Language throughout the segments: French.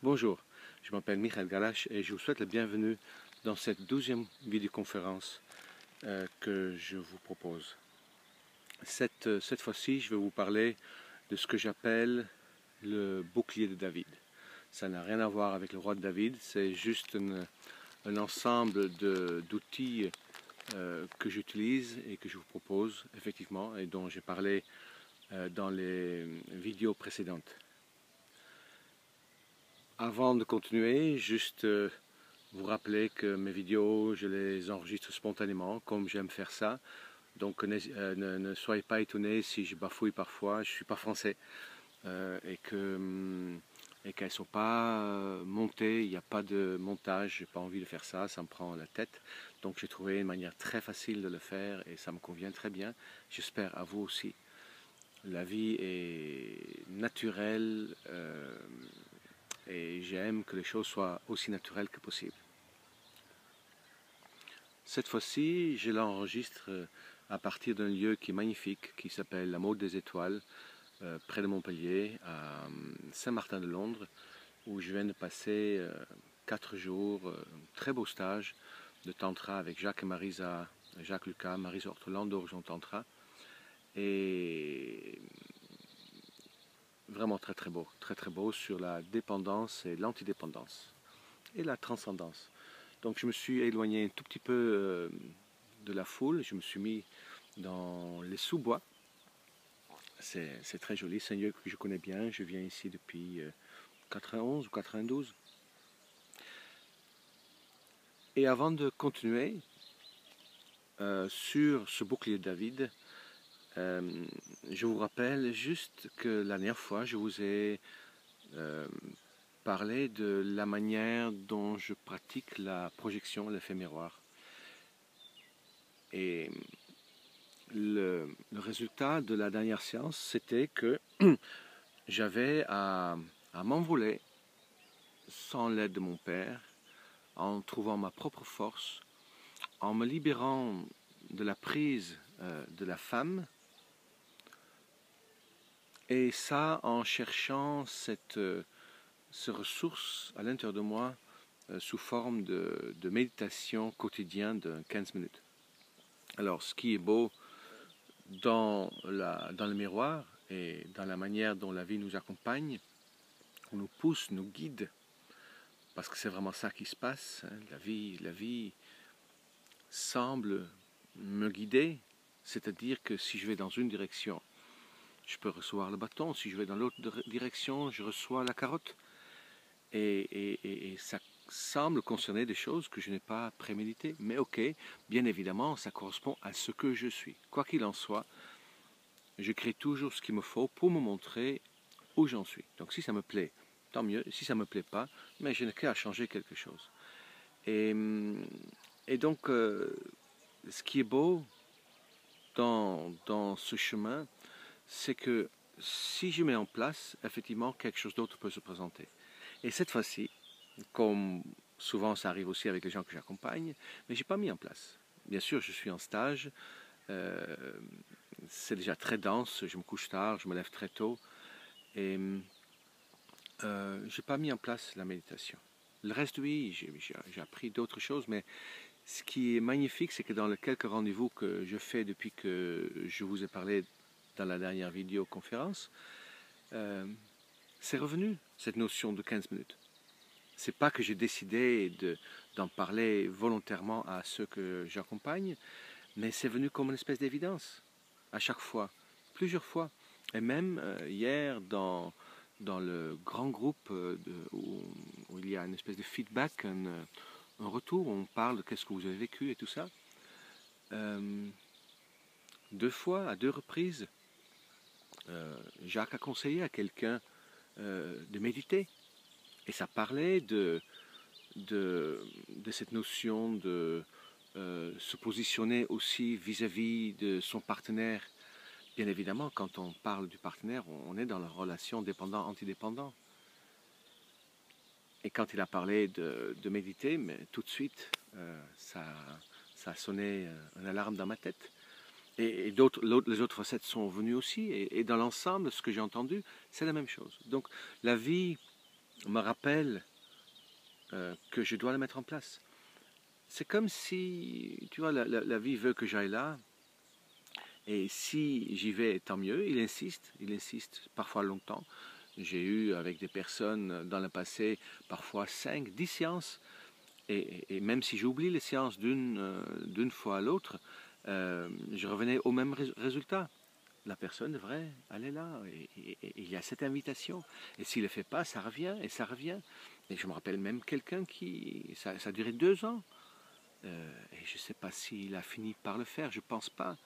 Bonjour, je m'appelle Michael Galache et je vous souhaite la bienvenue dans cette 12e vidéoconférence que je vous propose. Cette fois-ci, je vais vous parler de ce que j'appelle le bouclier de David. Ça n'a rien à voir avec le roi de David, c'est juste un ensemble d'outils que j'utilise et que je vous propose effectivement et dont j'ai parlé dans les vidéos précédentes. Avant de continuer, juste vous rappeler que mes vidéos, je les enregistre spontanément, comme j'aime faire ça. Donc ne soyez pas étonnés si je bafouille parfois, je ne suis pas français. Et qu'elles ne sont pas montées, il n'y a pas de montage, je n'ai pas envie de faire ça, ça me prend la tête. Donc j'ai trouvé une manière très facile de le faire et ça me convient très bien. J'espère à vous aussi. La vie est naturelle et j'aime que les choses soient aussi naturelles que possible. Cette fois-ci, je l'enregistre à partir d'un lieu qui est magnifique, qui s'appelle la Motte des Étoiles, près de Montpellier, à Saint-Martin-de-Londres, où je viens de passer 4 jours, un très beau stage de tantra avec Jacques et Marisa, Jacques Lucas, Marisa Ortolan d'Horizon Tantra. Et vraiment très beau sur la dépendance et l'antidépendance et la transcendance. Donc je me suis éloigné un tout petit peu de la foule, je me suis mis dans les sous-bois. C'est très joli, c'est un lieu que je connais bien, je viens ici depuis 91 ou 92. Et avant de continuer sur ce bouclier de David, je vous rappelle juste que la dernière fois, je vous ai parlé de la manière dont je pratique la projection, l'effet miroir. Et le résultat de la dernière séance, c'était que j'avais à m'envoler sans l'aide de mon père, en trouvant ma propre force, en me libérant de la prise de la femme, et ça en cherchant cette ressource à l'intérieur de moi sous forme de méditation quotidienne de 15 minutes. Alors, ce qui est beau dans le miroir et dans la manière dont la vie nous accompagne, nous pousse, nous guide, parce que c'est vraiment ça qui se passe, hein. La vie semble me guider, c'est-à-dire que si je vais dans une direction, je peux recevoir le bâton, si je vais dans l'autre direction, je reçois la carotte. Et ça semble concerner des choses que je n'ai pas préméditées. Mais ok, bien évidemment, ça correspond à ce que je suis. Quoi qu'il en soit, je crée toujours ce qu'il me faut pour me montrer où j'en suis. Donc si ça me plaît, tant mieux. Si ça ne me plaît pas, mais je n'ai qu'à changer quelque chose. Et donc, ce qui est beau dans ce chemin, c'est que si je mets en place, effectivement, quelque chose d'autre peut se présenter. Et cette fois-ci, comme souvent ça arrive aussi avec les gens que j'accompagne, mais je n'ai pas mis en place. Bien sûr, je suis en stage, c'est déjà très dense, je me couche tard, je me lève très tôt, et je n'ai pas mis en place la méditation. Le reste, oui, j'ai appris d'autres choses, mais ce qui est magnifique, c'est que dans les quelques rendez-vous que je fais depuis que je vous ai parlé dans la dernière vidéoconférence, c'est revenu, cette notion de 15 minutes. C'est pas que j'ai décidé d'en parler volontairement à ceux que j'accompagne, mais c'est venu comme une espèce d'évidence, à chaque fois, plusieurs fois. Et même hier, dans le grand groupe où il y a une espèce de feedback, un retour, où on parle de qu'est-ce que vous avez vécu et tout ça, 2 fois, à 2 reprises, Jacques a conseillé à quelqu'un de méditer. Et ça parlait de cette notion de se positionner aussi vis-à-vis de son partenaire. Bien évidemment, quand on parle du partenaire, on est dans la relation dépendant-antidépendant. Et quand il a parlé de méditer, mais tout de suite, ça a sonné une alarme dans ma tête. Et les autres facettes sont venues aussi. Et dans l'ensemble, ce que j'ai entendu, c'est la même chose. Donc la vie me rappelle que je dois le mettre en place. C'est comme si, tu vois, la vie veut que j'aille là, et si j'y vais, tant mieux. Il insiste parfois longtemps. J'ai eu avec des personnes dans le passé parfois 5, 10 séances, et même si j'oublie les séances d'une fois à l'autre, je revenais au même résultat. La personne devrait aller là, et il y a cette invitation. Et s'il ne le fait pas, ça revient, et ça revient. Et je me rappelle même quelqu'un ça a duré 2 ans, et je ne sais pas s'il a fini par le faire, je ne pense pas.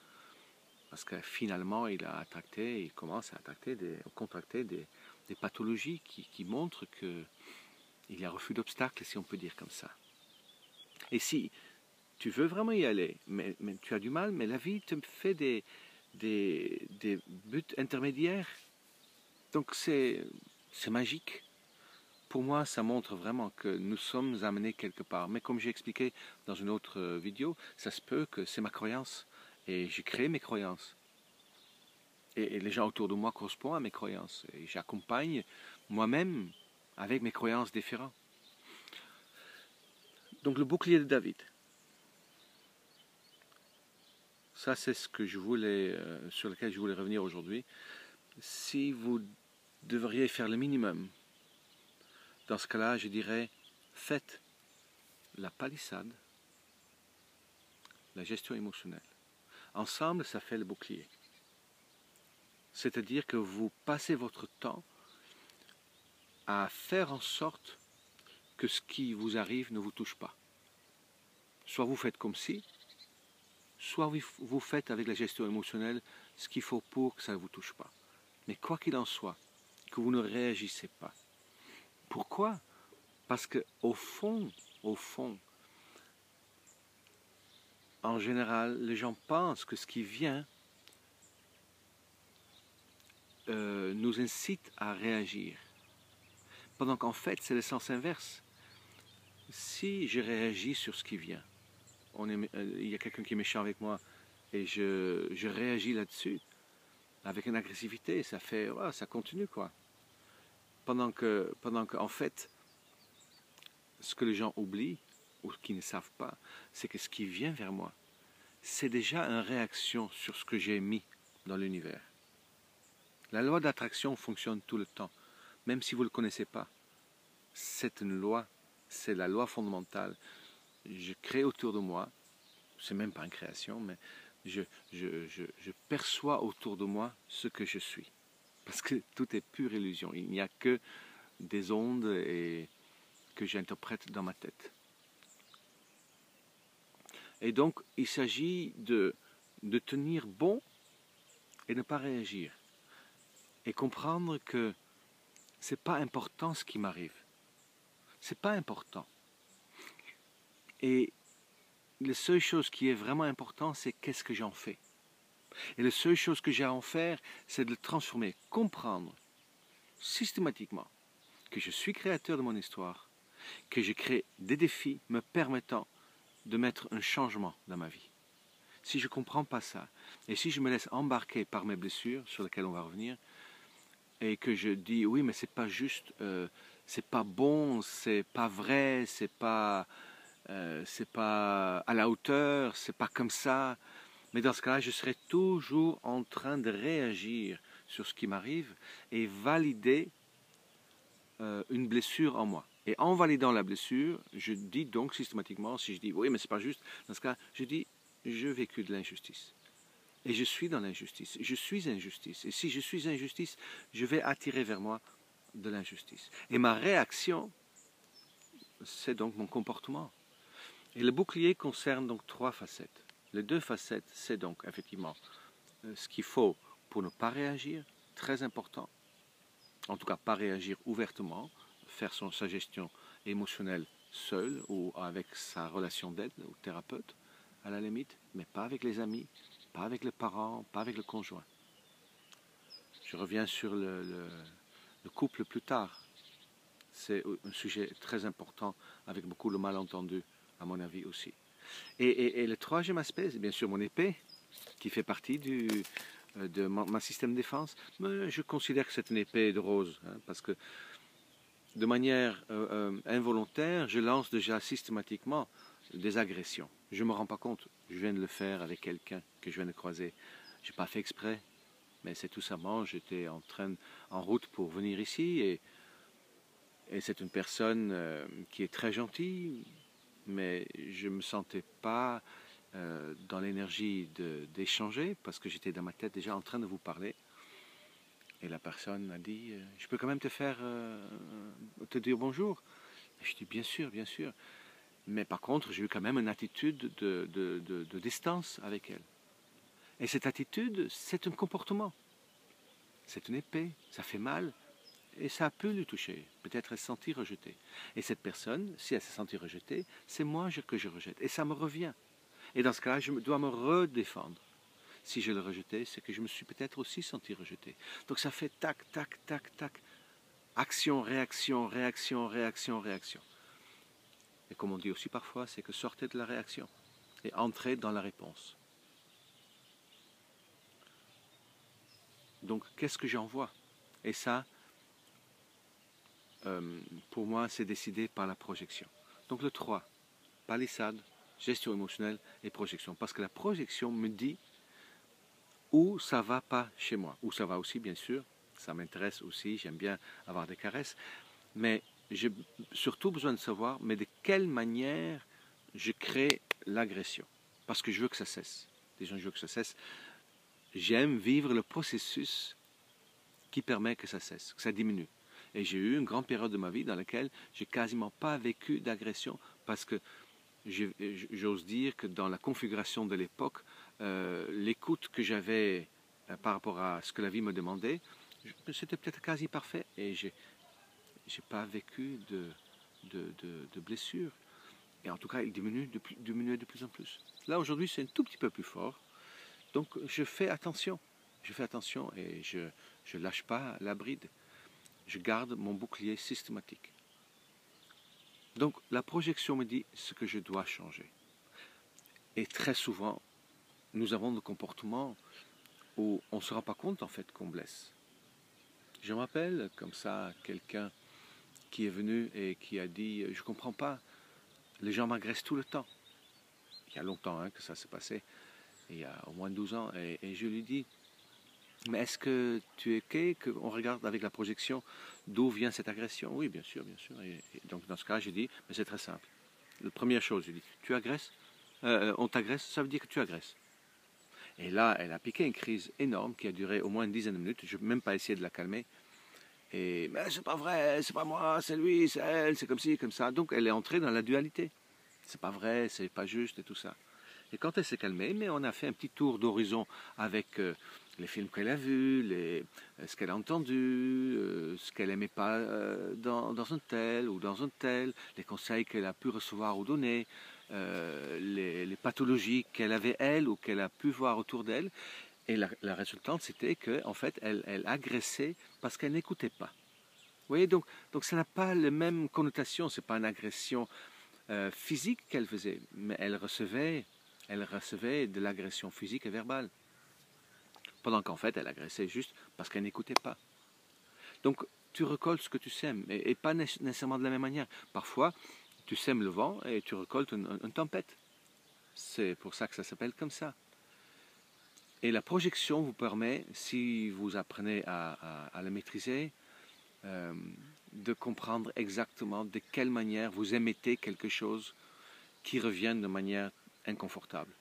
Parce que finalement, il commence à contracter des pathologies qui montrent qu'il y a refus d'obstacles, si on peut dire comme ça. Et si tu veux vraiment y aller, mais tu as du mal, mais la vie te fait des buts intermédiaires. Donc c'est magique. Pour moi, ça montre vraiment que nous sommes amenés quelque part. Mais comme j'ai expliqué dans une autre vidéo, ça se peut que c'est ma croyance. Et j'ai créé mes croyances. Et les gens autour de moi correspondent à mes croyances. Et j'accompagne moi-même avec mes croyances différentes. Donc le bouclier de David. Ça, c'est ce que je voulais, sur lequel je voulais revenir aujourd'hui. Si vous devriez faire le minimum, dans ce cas-là, je dirais, faites la palissade, la gestion émotionnelle. Ensemble, ça fait le bouclier. C'est-à-dire que vous passez votre temps à faire en sorte que ce qui vous arrive ne vous touche pas. Soit vous faites comme si, soit vous faites avec la gestion émotionnelle ce qu'il faut pour que ça ne vous touche pas. Mais quoi qu'il en soit, que vous ne réagissez pas. Pourquoi? Parce que au fond, en général, les gens pensent que ce qui vient nous incite à réagir. Pendant qu'en fait, c'est le sens inverse. Si je réagis sur ce qui vient, il y a quelqu'un qui est méchant avec moi et je réagis là-dessus avec une agressivité, ça continue quoi. Pendant que en fait, ce que les gens oublient ou qui ne savent pas, c'est que ce qui vient vers moi, c'est déjà une réaction sur ce que j'ai mis dans l'univers. La loi d'attraction fonctionne tout le temps, même si vous ne le connaissez pas. C'est une loi, c'est la loi fondamentale. Je crée autour de moi, c'est même pas une création, mais je perçois autour de moi ce que je suis. Parce que tout est pure illusion. Il n'y a que des ondes et que j'interprète dans ma tête. Et donc, il s'agit de tenir bon et ne pas réagir. Et comprendre que c'est pas important ce qui m'arrive. C'est pas important. Et la seule chose qui est vraiment importante, c'est qu'est-ce que j'en fais. Et la seule chose que j'ai à en faire, c'est de le transformer, comprendre systématiquement que je suis créateur de mon histoire, que je crée des défis me permettant de mettre un changement dans ma vie. Si je ne comprends pas ça, et si je me laisse embarquer par mes blessures, sur lesquelles on va revenir, et que je dis oui, mais c'est pas juste, c'est pas bon, c'est pas vrai, c'est pas à la hauteur, c'est pas comme ça. Mais dans ce cas-là, je serai toujours en train de réagir sur ce qui m'arrive et valider une blessure en moi. Et en validant la blessure, je dis donc systématiquement, si je dis oui, mais c'est pas juste, dans ce cas, je dis je vécu de l'injustice. Et je suis dans l'injustice. Je suis injustice. Et si je suis injustice, je vais attirer vers moi de l'injustice. Et ma réaction, c'est donc mon comportement. Et le bouclier concerne donc 3 facettes. Les 2 facettes, c'est donc effectivement ce qu'il faut pour ne pas réagir, très important. En tout cas, pas réagir ouvertement, faire sa gestion émotionnelle seul ou avec sa relation d'aide ou thérapeute, à la limite, mais pas avec les amis, pas avec les parents, pas avec le conjoint. Je reviens sur le couple plus tard. C'est un sujet très important avec beaucoup de malentendus, à mon avis aussi. Et le troisième aspect, c'est bien sûr mon épée, qui fait partie de ma système de défense. Mais je considère que c'est une épée de rose, hein, parce que de manière involontaire, je lance déjà systématiquement des agressions. Je ne me rends pas compte. Je viens de le faire avec quelqu'un que je viens de croiser. Je n'ai pas fait exprès, mais c'est tout simplement, j'étais en route pour venir ici et c'est une personne qui est très gentille, mais je ne me sentais pas dans l'énergie d'échanger parce que j'étais dans ma tête déjà en train de vous parler. Et la personne m'a dit, je peux quand même te dire bonjour. Et je dis, bien sûr, bien sûr. Mais par contre, j'ai eu quand même une attitude de distance avec elle. Et cette attitude, c'est un comportement. C'est une épée, ça fait mal. Et ça a pu lui toucher. Peut-être elle s'est sentie rejetée. Et cette personne, si elle s'est sentie rejetée, c'est moi que je rejette. Et ça me revient. Et dans ce cas-là, je dois me redéfendre. Si je le rejetais, c'est que je me suis peut-être aussi senti rejeté. Donc ça fait tac, tac, tac, tac. Action, réaction, réaction, réaction, réaction. Et comme on dit aussi parfois, c'est que sortez de la réaction et entrez dans la réponse. Donc qu'est-ce que j'envoie? Et ça, pour moi, c'est décidé par la projection. Donc le 3, palissade, gestion émotionnelle et projection. Parce que la projection me dit où ça ne va pas chez moi. Où ça va aussi, bien sûr. Ça m'intéresse aussi, j'aime bien avoir des caresses. Mais j'ai surtout besoin de savoir, mais de quelle manière je crée l'agression. Parce que je veux que ça cesse. Déjà, je veux que ça cesse. J'aime vivre le processus qui permet que ça cesse, que ça diminue. Et j'ai eu une grande période de ma vie dans laquelle j'ai quasiment pas vécu d'agression parce que j'ose dire que dans la configuration de l'époque, l'écoute que j'avais par rapport à ce que la vie me demandait, c'était peut-être quasi parfait et j'ai pas vécu de blessures. Et en tout cas, il diminuait de plus en plus. Là, aujourd'hui, c'est un tout petit peu plus fort. Donc, je fais attention. Je fais attention et je lâche pas la bride. Je garde mon bouclier systématique. Donc, la projection me dit ce que je dois changer. Et très souvent, nous avons des comportements où on ne se rend pas compte, en fait, qu'on blesse. Je me rappelle, comme ça, quelqu'un qui est venu et qui a dit « Je ne comprends pas, les gens m'agressent tout le temps. » Il y a longtemps que ça s'est passé, il y a au moins 12 ans. Et je lui dis « Mais est-ce que tu es OK qu'on regarde avec la projection d'où vient cette agression ?» « Oui, bien sûr, bien sûr. » Et donc dans ce cas, je dis « Mais c'est très simple. La première chose, je dis « Tu agresses on t'agresse, ça veut dire que tu agresses. » Et là, elle a piqué une crise énorme qui a duré au moins une dizaine de minutes. Je n'ai même pas essayé de la calmer. Et mais c'est pas vrai, c'est pas moi, c'est lui, c'est elle, c'est comme ci, comme ça. Donc elle est entrée dans la dualité. C'est pas vrai, c'est pas juste et tout ça. Et quand elle s'est calmée, mais on a fait un petit tour d'horizon avec les films qu'elle a vus, ce qu'elle a entendu, ce qu'elle n'aimait pas dans un tel ou dans un tel, les conseils qu'elle a pu recevoir ou donner, les pathologies qu'elle avait elle ou qu'elle a pu voir autour d'elle. Et la résultante, c'était qu'en fait, elle agressait parce qu'elle n'écoutait pas. Vous voyez, donc ça n'a pas la même connotation, ce n'est pas une agression physique qu'elle faisait, mais elle recevait de l'agression physique et verbale. Pendant qu'en fait, elle agressait juste parce qu'elle n'écoutait pas. Donc, tu récoltes ce que tu sèmes, et pas nécessairement de la même manière. Parfois, tu sèmes le vent et tu récoltes une tempête. C'est pour ça que ça s'appelle comme ça. Et la projection vous permet, si vous apprenez à la maîtriser, de comprendre exactement de quelle manière vous émettez quelque chose qui revient de manière inconfortable.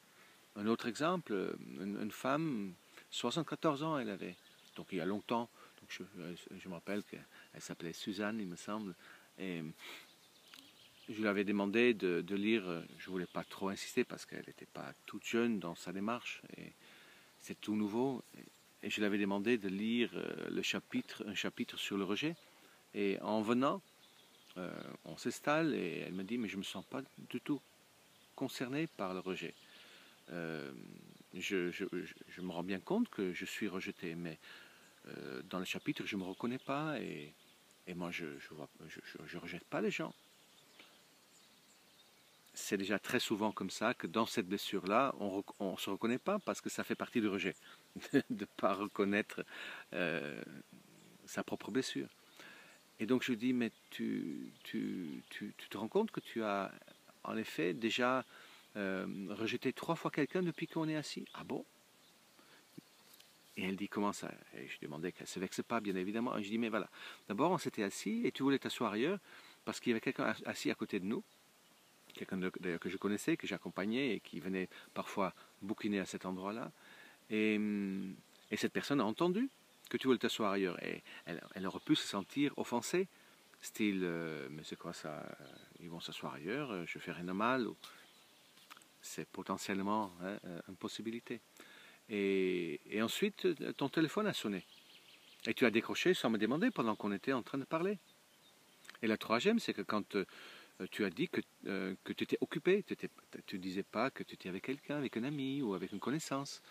Un autre exemple, une femme, 74 ans elle avait, donc il y a longtemps, donc je me rappelle qu'elle s'appelait Suzanne, il me semble, et je lui avais demandé de lire, je ne voulais pas trop insister parce qu'elle n'était pas toute jeune dans sa démarche, et c'est tout nouveau, et je lui avais demandé de lire un chapitre sur le rejet. Et en venant, on s'installe et elle me dit « Mais je ne me sens pas du tout concerné par le rejet. Je me rends bien compte que je suis rejeté, mais dans le chapitre, je ne me reconnais pas et moi, je ne rejette pas les gens. » C'est déjà très souvent comme ça que dans cette blessure-là, on ne se reconnaît pas parce que ça fait partie du rejet, de ne pas reconnaître sa propre blessure. Et donc je lui dis, mais tu te rends compte que tu as en effet déjà rejeté 3 fois quelqu'un depuis qu'on est assis? Ah bon? Et elle dit, comment ça? Et je demandais qu'elle ne se vexe pas, bien évidemment. Et je dis, mais voilà, d'abord on s'était assis et tu voulais t'asseoir ailleurs parce qu'il y avait quelqu'un assis à côté de nous, quelqu'un d'ailleurs que je connaissais, que j'accompagnais et qui venait parfois bouquiner à cet endroit-là. Et, et cette personne a entendu que tu voulais t'asseoir ailleurs. Et elle aurait pu se sentir offensée. Style, mais c'est quoi ça? Ils vont s'asseoir ailleurs, je fais rien de mal. C'est potentiellement une possibilité. Et ensuite, ton téléphone a sonné. Et tu as décroché sans me demander pendant qu'on était en train de parler. Et la troisième, c'est que quand tu as dit que tu étais occupé, tu ne disais pas que tu étais avec quelqu'un, avec un ami ou avec une connaissance.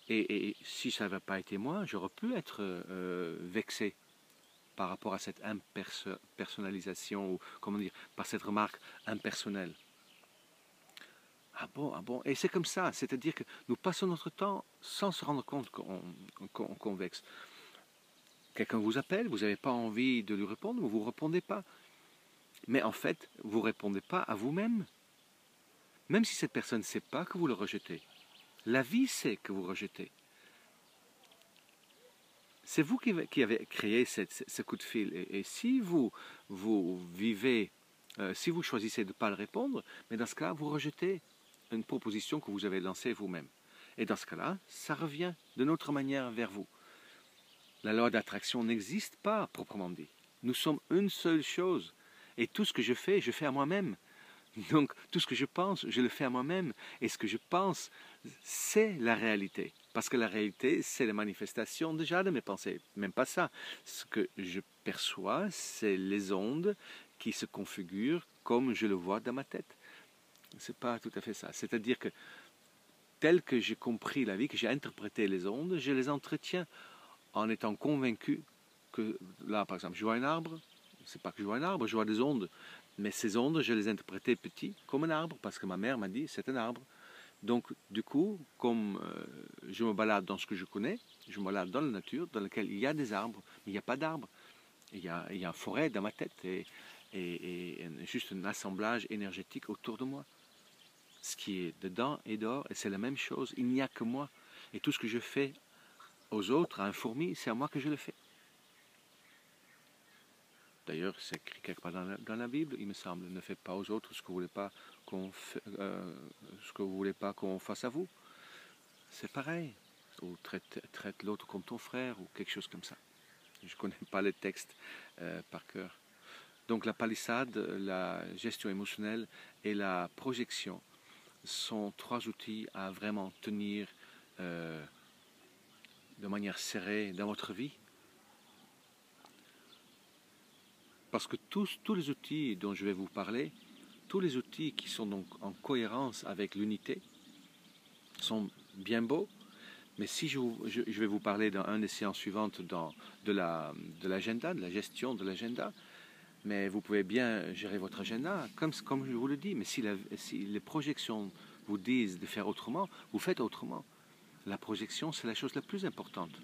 Et si ça n'avait pas été moi, j'aurais pu être vexé par rapport à cette impersonnalisation, ou comment dire, par cette remarque impersonnelle. Ah bon, ah bon. Et c'est comme ça, c'est-à-dire que nous passons notre temps sans se rendre compte qu'on vexe. Quelqu'un vous appelle, vous n'avez pas envie de lui répondre, vous ne répondez pas. Mais en fait, vous ne répondez pas à vous-même. Même si cette personne ne sait pas que vous le rejetez. La vie sait que vous rejetez. C'est vous qui avez créé ce coup de fil. Et si vous vivez, si vous choisissez de ne pas le répondre, mais dans ce cas, vous rejetez une proposition que vous avez lancée vous-même. Et dans ce cas-là, ça revient d'une autre manière vers vous. La loi d'attraction n'existe pas, proprement dit. Nous sommes une seule chose. Et tout ce que je fais à moi-même. Donc, tout ce que je pense, je le fais à moi-même. Et ce que je pense, c'est la réalité. Parce que la réalité, c'est la manifestation déjà de mes pensées. Même pas ça. Ce que je perçois, c'est les ondes qui se configurent comme je le vois dans ma tête. C'est pas tout à fait ça. C'est-à-dire que, tel que j'ai compris la vie, que j'ai interprété les ondes, je les entretiens en étant convaincu que, là, par exemple, je vois un arbre. C'est pas que je vois un arbre, je vois des ondes. Mais ces ondes, je les interprétais petits comme un arbre, parce que ma mère m'a dit c'est un arbre. Donc, du coup, comme je me balade dans ce que je connais, je me balade dans la nature, dans laquelle il y a des arbres, mais il n'y a pas d'arbres. Il y a une forêt dans ma tête et juste un assemblage énergétique autour de moi. Ce qui est dedans et dehors, et c'est la même chose. Il n'y a que moi. Et tout ce que je fais aux autres, à un fourmi, c'est à moi que je le fais. D'ailleurs, c'est écrit quelque part dans la Bible, il me semble. Ne faites pas aux autres ce que vous voulez pas voulez pas qu'on fasse à vous. C'est pareil. Ou traite l'autre comme ton frère, ou quelque chose comme ça. Je ne connais pas les textes par cœur. Donc la palissade, la gestion émotionnelle et la projection sont 3 outils à vraiment tenir de manière serrée dans votre vie. Parce que tous les outils dont je vais vous parler, tous les outils qui sont donc en cohérence avec l'unité, sont bien beaux. Mais si je vais vous parler dans une des séances suivantes de l'agenda, de la gestion de l'agenda, mais vous pouvez bien gérer votre agenda, comme je vous le dis. Mais si les projections vous disent de faire autrement, vous faites autrement. La projection, c'est la chose la plus importante.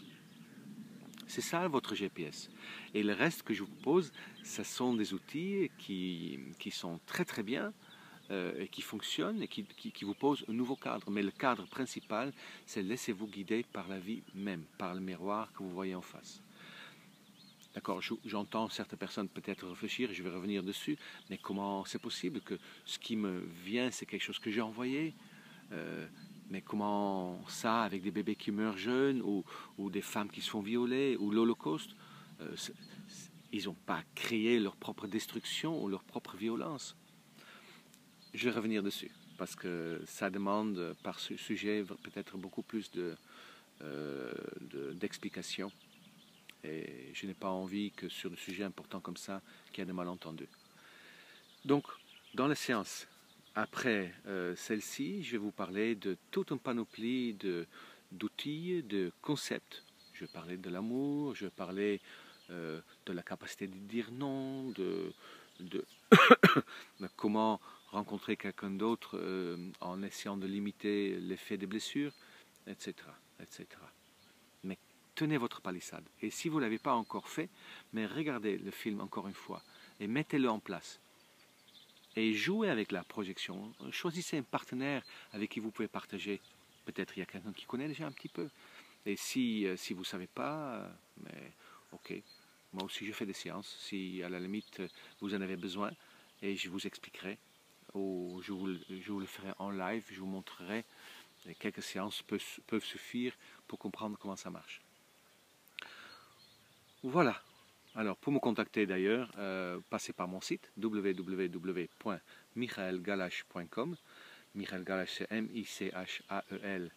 C'est ça votre GPS. Et le reste que je vous propose, ce sont des outils qui sont très très bien et qui fonctionnent et qui vous posent un nouveau cadre. Mais le cadre principal, c'est laissez-vous guider par la vie même, par le miroir que vous voyez en face. D'accord, j'entends certaines personnes peut-être réfléchir, et je vais revenir dessus, mais comment c'est possible que ce qui me vient, c'est quelque chose que j'ai envoyé mais comment ça, avec des bébés qui meurent jeunes, ou des femmes qui se font violer, ou l'Holocauste, ils n'ont pas créé leur propre destruction ou leur propre violence. Je vais revenir dessus, parce que ça demande par ce sujet peut-être beaucoup plus d'explications. Et je n'ai pas envie que sur des sujets importants comme ça, qu'il y ait des malentendus. Donc, dans les séances, après celle-ci, je vais vous parler de toute une panoplie d'outils, de concepts. Je vais parler de l'amour, je vais parler de la capacité de dire non, de comment rencontrer quelqu'un d'autre en essayant de limiter l'effet des blessures, etc., etc. Mais tenez votre palissade. Et si vous ne l'avez pas encore fait, mais regardez le film encore une fois et mettez-le en place. Et jouez avec la projection. Choisissez un partenaire avec qui vous pouvez partager. Peut-être il y a quelqu'un qui connaît déjà un petit peu. Et si vous ne savez pas, mais ok, moi aussi je fais des séances. Si à la limite vous en avez besoin, et je vous expliquerai, ou je vous le ferai en live, je vous montrerai. Et quelques séances peuvent suffire pour comprendre comment ça marche. Voilà. Alors, pour me contacter d'ailleurs, passez par mon site www.michaelgalash.com. Michael Galash, c'est M-I-C-H-A-E-L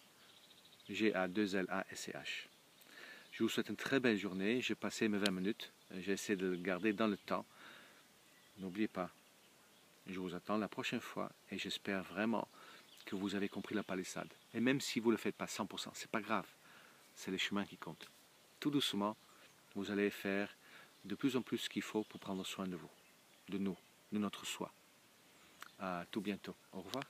G-A-2-L-A-S-C-H. Je vous souhaite une très belle journée. J'ai passé mes 20 minutes. J'ai essayé de le garder dans le temps. N'oubliez pas, je vous attends la prochaine fois et j'espère vraiment que vous avez compris la palissade. Et même si vous ne le faites pas 100%, c'est pas grave. C'est les chemins qui comptent. Tout doucement, vous allez faire de plus en plus ce qu'il faut pour prendre soin de vous, de nous, de notre soi. À tout bientôt. Au revoir.